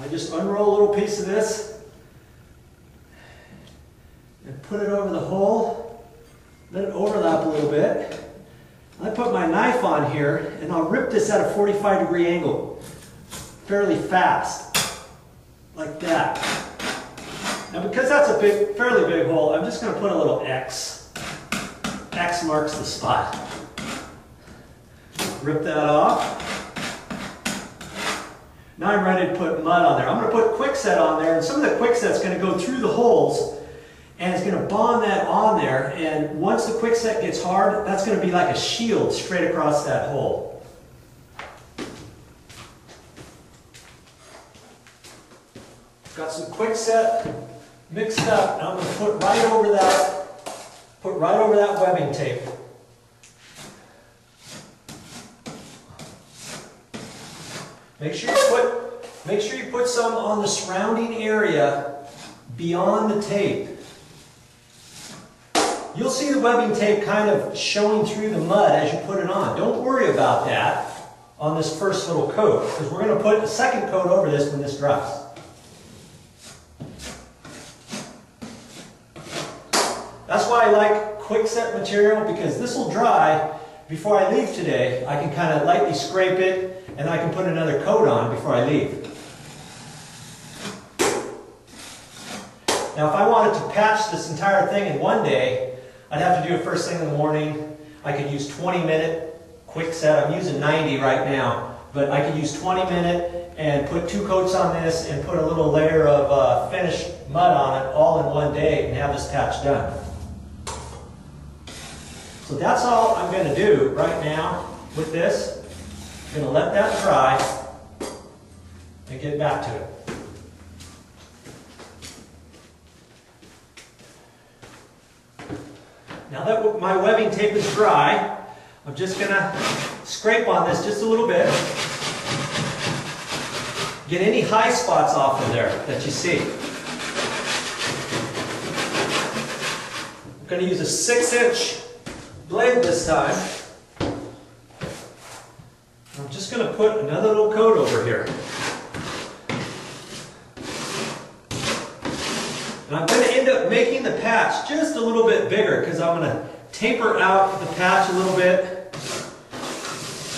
I just unroll a little piece of this and put it over the hole, let it overlap a little bit. I put my knife on here and I'll rip this at a 45-degree angle fairly fast, like that. Now because that's a fairly big hole, I'm just going to put a little X. X marks the spot. Rip that off. Now I'm ready to put mud on there. I'm going to put quickset on there, and some of the quickset's going to go through the holes and it's going to bond that on there, and once the quickset gets hard, that's going to be like a shield straight across that hole. Got some quickset mixed up, and I'm going to put right over that webbing tape. Make sure you put some on the surrounding area beyond the tape. You'll see the webbing tape kind of showing through the mud as you put it on. Don't worry about that on this first little coat, because we're going to put a second coat over this when this dries. That's why I like quickset material, because this will dry before I leave today. I can kind of lightly scrape it and I can put another coat on before I leave. Now if I wanted to patch this entire thing in one day, I'd have to do it first thing in the morning. I could use 20-minute quickset. I'm using 90 right now, but I could use 20-minute and put 2 coats on this and put a little layer of finished mud on it all in one day and have this patch done. So that's all I'm going to do right now with this. I'm going to let that dry and get back to it. Now that my webbing tape is dry, I'm just going to scrape on this just a little bit. Get any high spots off of there that you see. I'm going to use a 6-inch blade this time. I'm just going to put another little coat over here. And I'm going to end up making the patch just a little bit bigger, because I'm going to taper out the patch a little bit.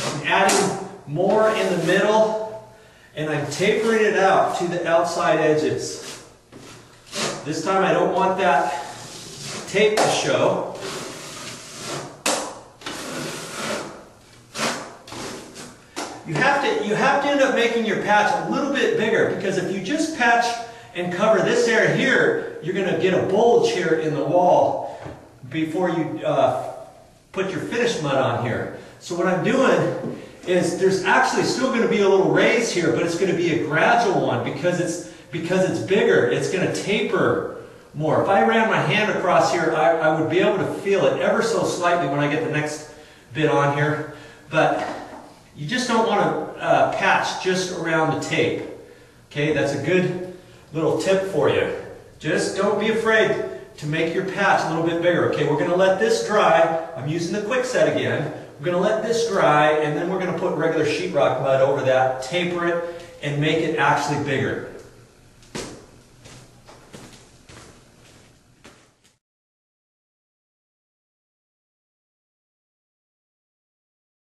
I'm adding more in the middle, and I'm tapering it out to the outside edges. This time I don't want that tape to show. You have to end up making your patch a little bit bigger, because if you just patch and cover this area here, you're going to get a bulge here in the wall before you put your finished mud on here. So what I'm doing is there's actually still going to be a little raise here, but it's going to be a gradual one because it's bigger. It's going to taper more. If I ran my hand across here, I would be able to feel it ever so slightly when I get the next bit on here. But you just don't want to patch just around the tape. Okay, that's a good little tip for you. Just don't be afraid to make your patch a little bit bigger. Okay, we're going to let this dry. I'm using the quickset again. We're going to let this dry, and then we're going to put regular sheetrock mud over that, taper it, and make it actually bigger.